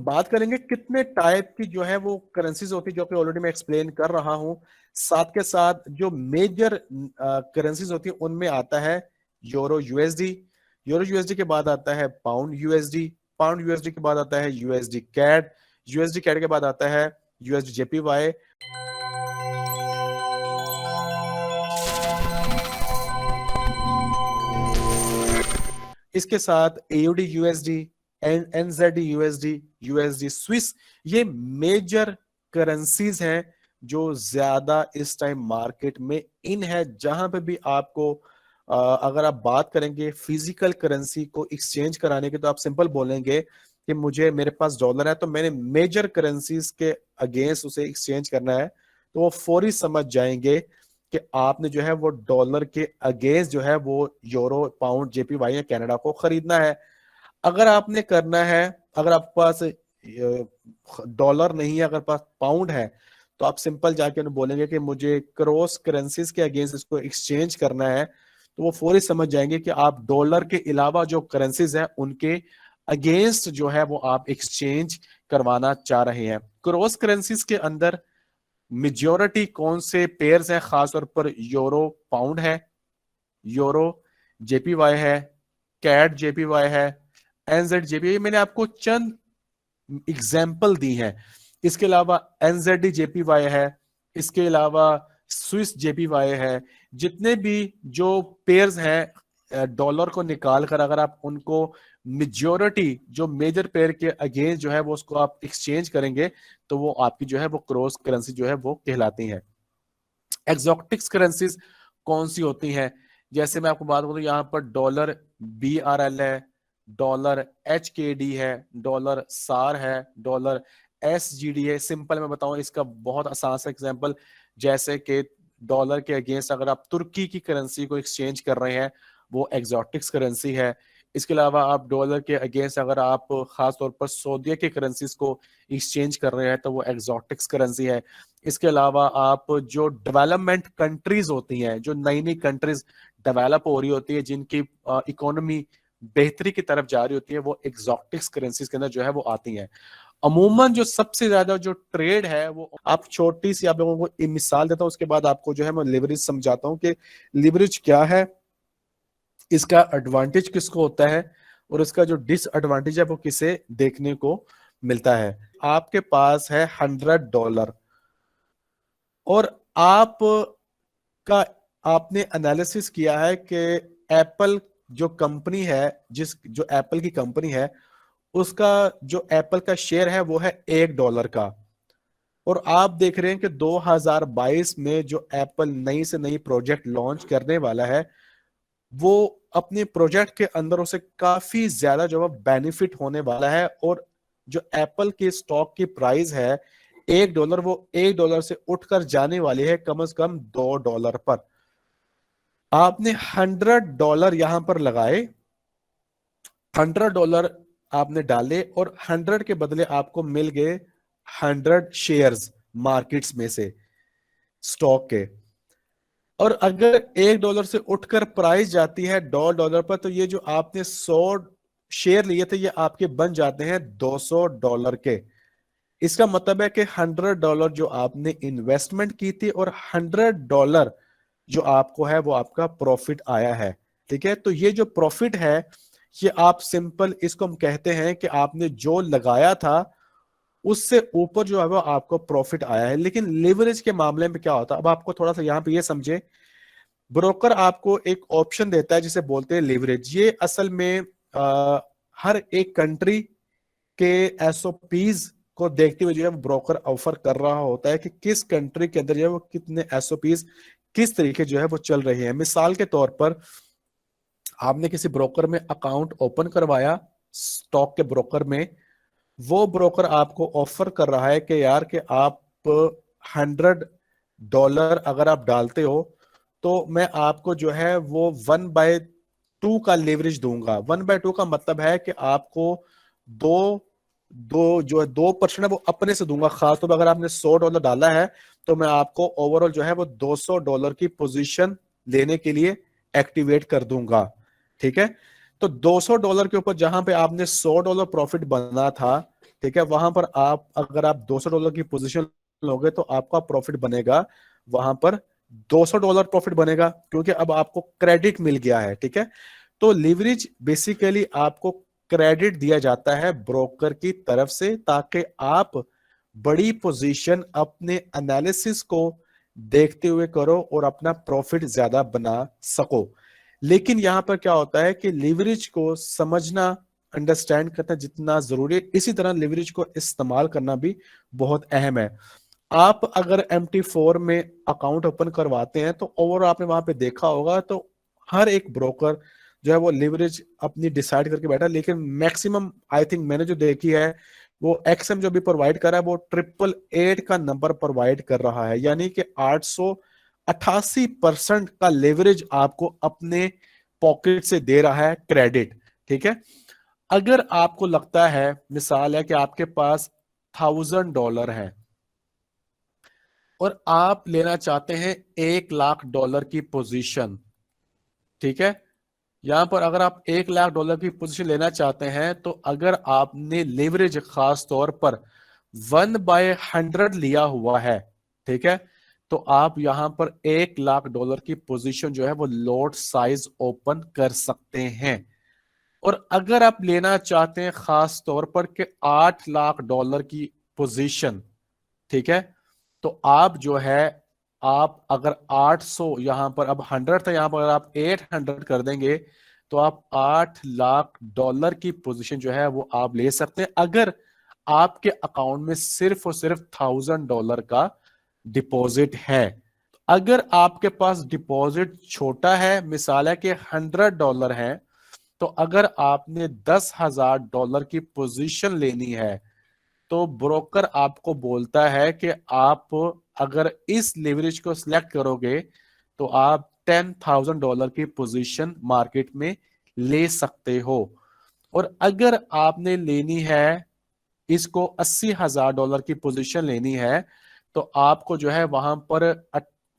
बात करेंगे कितने टाइप की जो है वो करेंसीज होती है, जो कि ऑलरेडी मैं एक्सप्लेन कर रहा हूं। साथ के साथ जो मेजर करेंसीज होती है उनमें आता है यूरो यूएसडी, यूरो यूएसडी के बाद आता है पाउंड यूएसडी, पाउंड यूएसडी के बाद आता है यूएसडी कैड, यूएसडी कैड के बाद आता है यूएसडी जेपीवाई। इसके साथ AUD USD, NZD USD, USD Swiss, ये मेजर करेंसीज हैं जो ज्यादा इस टाइम मार्केट में इन है। जहां पे भी आपको अगर आप बात करेंगे फिजिकल करेंसी को एक्सचेंज कराने की, तो आप सिंपल बोलेंगे कि मुझे, मेरे पास डॉलर है तो मैंने मेजर करेंसीज के अगेंस्ट उसे एक्सचेंज करना है, तो वो फौरी समझ जाएंगे कि आपने जो है वो डॉलर के अगेंस्ट जो है वो यूरो, पाउंड, जेपीवाई या कनाडा को खरीदना है। अगर आपने करना है, अगर आपके पास डॉलर नहीं है, अगर पास पाउंड है, तो आप सिंपल जाके उन्हें बोलेंगे कि मुझे क्रॉस करेंसीज के अगेंस्ट इसको एक्सचेंज करना है, तो वो फौरी समझ जाएंगे कि आप डॉलर के अलावा जो करेंसीज हैं उनके अगेंस्ट जो है वो आप एक्सचेंज करवाना चाह रहे हैं। क्रॉस करेंसीज के अंदर मेजॉरिटी कौन से पेयर्स हैं, खासतौर पर यूरो पाउंड है, यूरो जेपीवाई है, कैड जेपीवाई है, एनजेड जेपीवाई, मैंने आपको चंद एग्जाम्पल दी हैं। इसके अलावा एनजेडी जेपीवाई है, इसके अलावा स्विस जेपीवाई है। जितने भी जो पेयर्स हैं डॉलर को निकाल कर, अगर आप उनको मेजॉरिटी जो मेजर पेयर के अगेंस्ट जो है वो उसको आप एक्सचेंज करेंगे, तो वो आपकी जो है वो क्रॉस करेंसी जो है वो कहलाती है। एक्सोटिक्स करेंसीज कौन सी होती हैं? जैसे मैं आपको बात करूं, यहाँ पर डॉलर BRL है, डॉलर HKD है, डॉलर SAR है, डॉलर SGD है। सिंपल मैं बताऊं इसका बहुत आसान सा एग्जांपल, जैसे कि डॉलर के अगेंस्ट अगर आप तुर्की की करेंसी को एक्सचेंज कर रहे हैं, वो एक्सोटिक्स करेंसी है। इसके अलावा आप डॉलर के अगेंस्ट अगर आप खास तौर पर सऊदीया के करेंसीज को एक्सचेंज कर रहे हैं, तो वो एक्सोटिक्स करेंसी है। इसके अलावा आप जो डेवलपमेंट कंट्रीज होती हैं, जो नई नई कंट्रीज डेवलप हो रही होती है, जिनकी इकोनॉमी बेहतरी की तरफ जा रही होती है, वो एक्सोटिक्स करेंसीज के अंदर जो है वो आती हैं। अमूमन जो सबसे ज्यादा जो ट्रेड है वो, आप छोटी सी आप लोगों को एक मिसाल देता हूं, उसके बाद आपको जो है मैं लिवरेज समझाता हूं कि लिवरेज क्या है, इसका एडवांटेज किसको होता है और इसका जो डिसएडवांटेज है वो किसे देखने को मिलता है। आपके पास है $100 और आप का आपने एनालिसिस किया है कि एप्पल जो कंपनी है, जो एप्पल की कंपनी है, उसका जो एप्पल का शेयर है वो है $1 का। और आप देख रहे हैं कि 2022 में जो एप्पल नई से नई प्रोजेक्ट लॉन्च करने वाला है, वो अपने प्रोजेक्ट के अंदर उसे काफी ज्यादा जो है बेनिफिट होने वाला है। और जो एप्पल के स्टॉक की प्राइस है $1, वो $1 से उठकर जाने वाली है कम से कम $2 पर। आपने $100 यहां पर लगाए, $100 आपने डाले और 100 के बदले आपको मिल गए 100 शेयर्स मार्केट्स में से स्टॉक के। और अगर $1 से उठकर प्राइस जाती है $2 पर, तो ये जो आपने 100 शेयर लिए थे ये आपके बन जाते हैं $200 के। इसका मतलब है कि $100 जो आपने इन्वेस्टमेंट की थी और $100 जो आपको है वो आपका प्रॉफिट आया है। ठीक है, तो ये जो प्रॉफिट है, ये आप सिंपल इसको हम कहते हैं कि आपने जो लगाया था उससे ऊपर जो है वो आपको प्रॉफिट आया है। लेकिन लिवरेज के मामले में क्या होता है, अब आपको थोड़ा सा यहां पे ये समझे, ब्रोकर आपको एक ऑप्शन देता है जिसे बोलते हैं लिवरेज। ये असल में हर एक कंट्री के एसओपीज को देखते हुए जो है ब्रोकर ऑफर कर रहा होता है कि किस कंट्री के अंदर जो है वो कितने एसओपीज किस तरीके जो है वो चल रहे हैं। मिसाल के तौर पर आपने किसी ब्रोकर में अकाउंट ओपन करवाया, स्टॉक के ब्रोकर में, वो ब्रोकर आपको ऑफर कर रहा है कि यार कि आप $100 अगर आप डालते हो तो मैं आपको जो है वो 1/2 का लेवरेज दूंगा। 1/2 का मतलब है कि आपको दो दो जो है 2% है वो अपने से दूंगा। खासतौर पर अगर आपने $100 डाला है तो मैं आपको ओवरऑल जो है वो $200 की पोजीशन लेने के लिए एक्टिवेट कर दूंगा। ठीक है, तो $200 के ऊपर जहां पे आपने $100 प्रॉफिट बना था, ठीक है, वहां पर आप अगर आप $200 की पोजीशन लोगे तो आपका प्रॉफिट बनेगा वहां पर $200 प्रॉफिट बनेगा, क्योंकि अब आपको क्रेडिट मिल गया है। ठीक है, तो लिवरेज बेसिकली आपको क्रेडिट दिया जाता है ब्रोकर की तरफ से, ताकि आप बड़ी पोजीशन अपने एनालिसिस को देखते हुए करो और अपना प्रॉफिट ज्यादा बना सको। लेकिन यहां पर क्या होता है कि लिवरेज को समझना, अंडरस्टैंड करना जितना जरूरी है, इसी तरह लिवरेज को इस्तेमाल करना भी बहुत अहम है। आप अगर MT4 में अकाउंट ओपन करवाते हैं तो ओवर आपने वहां पे देखा होगा तो हर एक ब्रोकर जो है वो लिवरेज अपनी डिसाइड करके बैठा, लेकिन मैक्सिमम आई थिंक मैंने जो देखी है वो एक्सएम जो भी प्रोवाइड कर रहा है वो 888 का नंबर प्रोवाइड कर रहा है, यानी कि 888% का लेवरेज आपको अपने पॉकेट से दे रहा है क्रेडिट। ठीक है, अगर आपको लगता है, मिसाल है कि आपके पास $1000 है और आप लेना चाहते हैं $1,00,000 की पोजीशन। ठीक है, यहां पर अगर आप $1,00,000 की पोजीशन लेना चाहते हैं तो अगर आपने लेवरेज खास तौर पर 1/100 लिया हुआ है, ठीक है, तो आप यहां पर $1,00,000 की पोजीशन जो है वो लॉट साइज ओपन कर सकते हैं। और अगर आप लेना चाहते हैं खास तौर पर कि $8,00,000 की पोजीशन, ठीक है, तो आप जो है, आप अगर 800 यहां पर, अब 100 था, यहां पर अगर आप 800 कर देंगे तो आप $8,00,000 की पोजीशन जो है वो आप ले सकते हैं, अगर आपके अकाउंट में सिर्फ और सिर्फ $1,000 का डिपॉजिट है। अगर आपके पास डिपॉजिट छोटा है, मिसाल है कि $100 है, तो अगर आपने $10,000 की पोजीशन लेनी है तो ब्रोकर आपको बोलता है कि आप अगर इस लेवरेज को सिलेक्ट करोगे तो आप $10,000 की पोजीशन मार्केट में ले सकते हो। और अगर आपने लेनी है इसको $80,000 की पोजीशन लेनी है तो आपको जो है वहां पर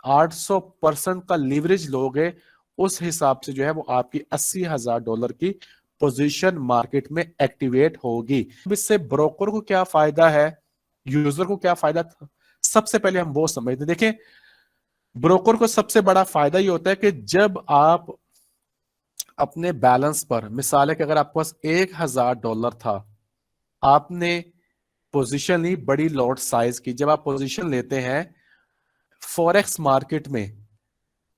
800% का लीवरेज लोगे, उस हिसाब से जो है वो आपकी $80,000 की पोजीशन मार्केट में एक्टिवेट होगी। अब इससे ब्रोकर को क्या फायदा है, यूजर को क्या फायदा था, सबसे पहले हम वो समझते हैं। देखिए, ब्रोकर को सबसे बड़ा फायदा ये होता है कि जब आप अपने बैलेंस पर, मिसाल है कि अगर आपके पास $1,000 था, आपने पोजीशन ली बड़ी लॉट साइज की, जब आप पोजीशन लेते हैं फॉरेक्स मार्केट में,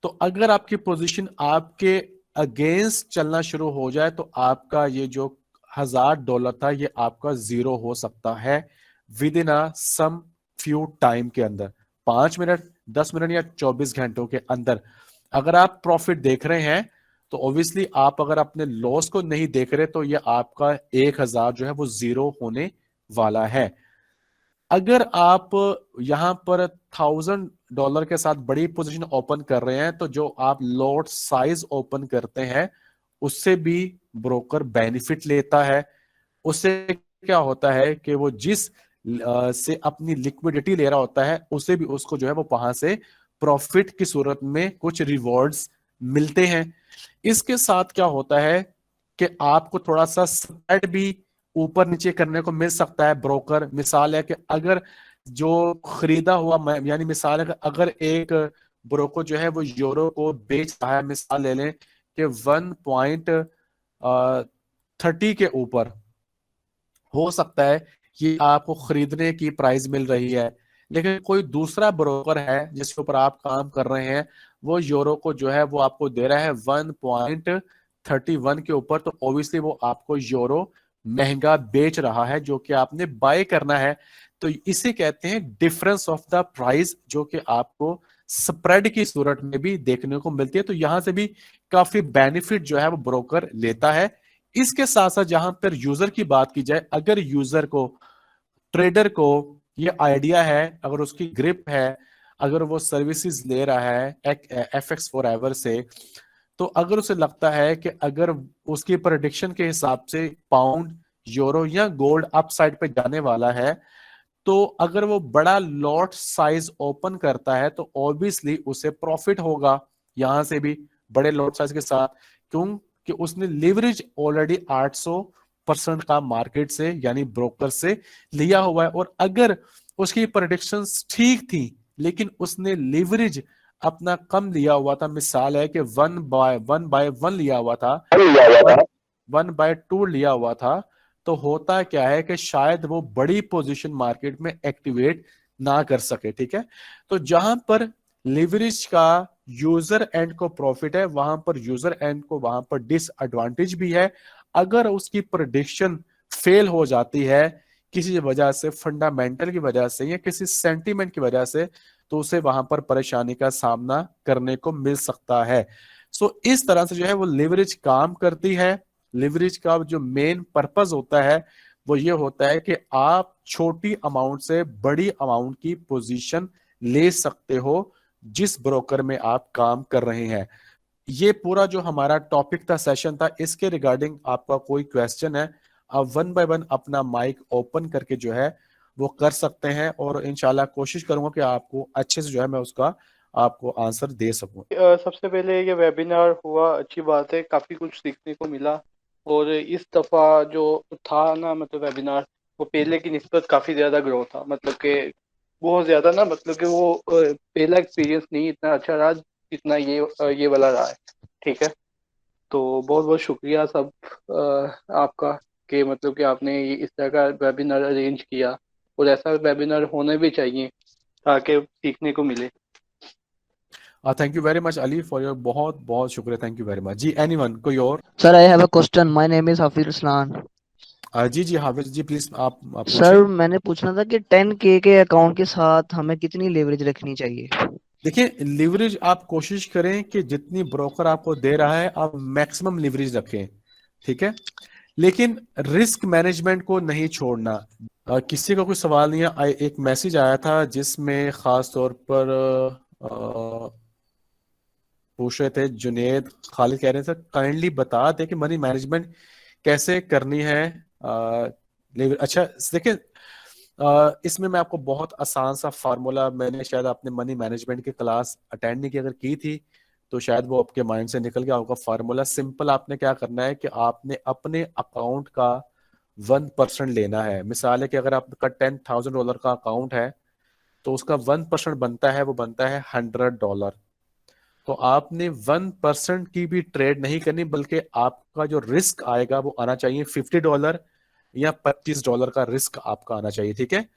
तो अगर आपकी पोजीशन आपके अगेंस्ट चलना शुरू हो जाए तो आपका ये जो $1,000 था ये आपका जीरो हो सकता है within a some few time के अंदर, 5 मिनट, 10 मिनट या 24 घंटों के अंदर। अगर आप प्रॉफिट देख रहे हैं तो ऑब्वियसली आप अगर अपने लॉस को नहीं देख रहे तो ये आपका 1,000 जो है वो जीरो होने वाला है। अगर आप यहां पर $1,000 के साथ बड़ी पोजीशन ओपन कर रहे हैं तो जो आप लॉट साइज ओपन करते हैं उससे भी ब्रोकर बेनिफिट लेता है। उससे क्या होता है कि वो जिस से अपनी लिक्विडिटी ले रहा होता है उसे भी उसको जो है वो वहां से प्रॉफिट की सूरत में कुछ रिवॉर्ड्स मिलते हैं। इसके साथ क्या होता है कि आपको थोड़ा सा स्प्रेड भी ऊपर नीचे करने को मिल सकता है। ब्रोकर, मिसाल है कि अगर जो खरीदा हुआ, यानी मिसाल है कि अगर एक ब्रोकर जो है वो यूरो को बेच रहा है, मिसाल ले लें कि 1.30 के ऊपर, हो सकता है कि आपको खरीदने की प्राइस मिल रही है, लेकिन कोई दूसरा ब्रोकर है जिसके ऊपर आप काम कर रहे हैं, वो यूरो को जो है वो आपको दे रहा है 1.31 के ऊपर, तो ऑब्वियसली वो आपको यूरो महंगा बेच रहा है जो कि आपने बाय करना है। तो इसे कहते हैं डिफरेंस ऑफ द प्राइस, जो कि आपको स्प्रेड की सूरत में भी देखने को मिलती है। तो यहां से भी काफी बेनिफिट जो है वो ब्रोकर लेता है। इसके साथ साथ जहां पर यूजर की बात की जाए, अगर यूजर को, ट्रेडर को ये आइडिया है, अगर उसकी ग्रिप है, अगर वो सर्विसेज ले रहा है FX फॉरएवर से, तो अगर उसे लगता है कि अगर उसकी प्रेडिक्शन के हिसाब से पाउंड, यूरो या गोल्ड अप साइड पे जाने वाला है, तो अगर वो बड़ा लॉट साइज ओपन करता है तो ऑब्वियसली उसे प्रॉफिट होगा यहां से भी बड़े लॉट साइज के साथ, क्योंकि उसने लिवरेज ऑलरेडी 800 परसेंट का मार्केट से यानी ब्रोकर से लिया हुआ है। और अगर उसकी प्रेडिक्शंस ठीक थी लेकिन उसने लिवरेज अपना कम लिया हुआ था, मिसाल है कि 1/1 लिया हुआ था, 1/2 लिया हुआ था, तो होता क्या है कि शायद वो बड़ी पोजीशन मार्केट में एक्टिवेट ना कर सके। ठीक है, तो जहां पर लिवरेज का यूजर एंड को प्रॉफिट है, वहां पर यूजर एंड को वहां पर डिसएडवांटेज भी है। अगर उसकी प्रेडिक्शन फेल हो जाती है किसी वजह से, फंडामेंटल की वजह से या किसी सेंटीमेंट की वजह से, तो उसे वहां पर परेशानी का सामना करने को मिल सकता है। सो इस तरह से जो है वो लिवरेज काम करती है। लिवरेज का जो मेन पर्पस होता है वो ये होता है कि आप छोटी अमाउंट से बड़ी अमाउंट की पोजीशन ले सकते हो जिस ब्रोकर में आप काम कर रहे हैं। ये पूरा जो हमारा टॉपिक था, सेशन था, इसके रिगार्डिंग आपका कोई क्वेश्चन है, आप 1 बाय 1 अपना माइक ओपन करके जो है वो कर सकते हैं, और इंशाल्लाह कोशिश करूंगा कि आपको अच्छे से जो है मैं उसका आपको आंसर दे सकूं। सबसे पहले ये वेबिनार हुआ, अच्छी बात है, काफी कुछ सीखने को मिला। और इस दफा जो था ना, मतलब वेबिनार, वो पहले की निस्बत काफी ज्यादा ग्रो था, मतलब कि बहुत ज्यादा ना, मतलब कि वो पहला एक्सपीरियंस नहीं इतना अच्छा रहा जितना ये वाला रहा है। ठीक है, तो बहुत बहुत शुक्रिया सब आपका, कि मतलब कि आपने इस तरह का वेबिनार अरेंज किया। और ऐसा वेबिनार होने भी चाहिए ताकि सीखने को मिले। Thank you very much Ali for your, बहुत बहुत शुक्रिया, thank you very much ji. Anyone, कोई और? Sir, I have a question. My name is Hafiz Ruslan. जी जी हाफिज जी, प्लीज आप सर, पूछें। मैंने पूछना था कि 10K के अकाउंट के साथ हमें कितनी लेवरेज रखनी चाहिए? देखिए, लिवरेज आप कोशिश करें कि जितनी ब्रोकर आपको दे रहा है आप मैक्सिमम लिवरेज रखें। ठीक है, लेकिन रिस्क मैनेजमेंट को नहीं छोड़ना। किसी का कोई सवाल नहीं है, एक मैसेज आया था जिसमें खास तौर पर पूछ रहे थे, जुनेद खालिद कह रहे थे काइंडली बता दे कि मनी मैनेजमेंट कैसे करनी है। अच्छा देखिए, इसमें मैं आपको बहुत आसान सा फार्मूला, मैंने शायद आपने मनी मैनेजमेंट की क्लास अटेंड नहीं की, अगर की थी तो शायद वो आपके माइंड से निकल गया होगा। फार्मूला सिंपल, आपने क्या करना है कि आपने अपने अकाउंट का 1% लेना है। मिसाल है कि अगर आपका $10,000 का अकाउंट है तो उसका 1% बनता है, वो बनता है $100। तो आपने 1% की भी ट्रेड नहीं करनी, बल्कि आपका जो रिस्क आएगा वो आना चाहिए $50 या $25 का रिस्क आपका आना चाहिए। ठीक है,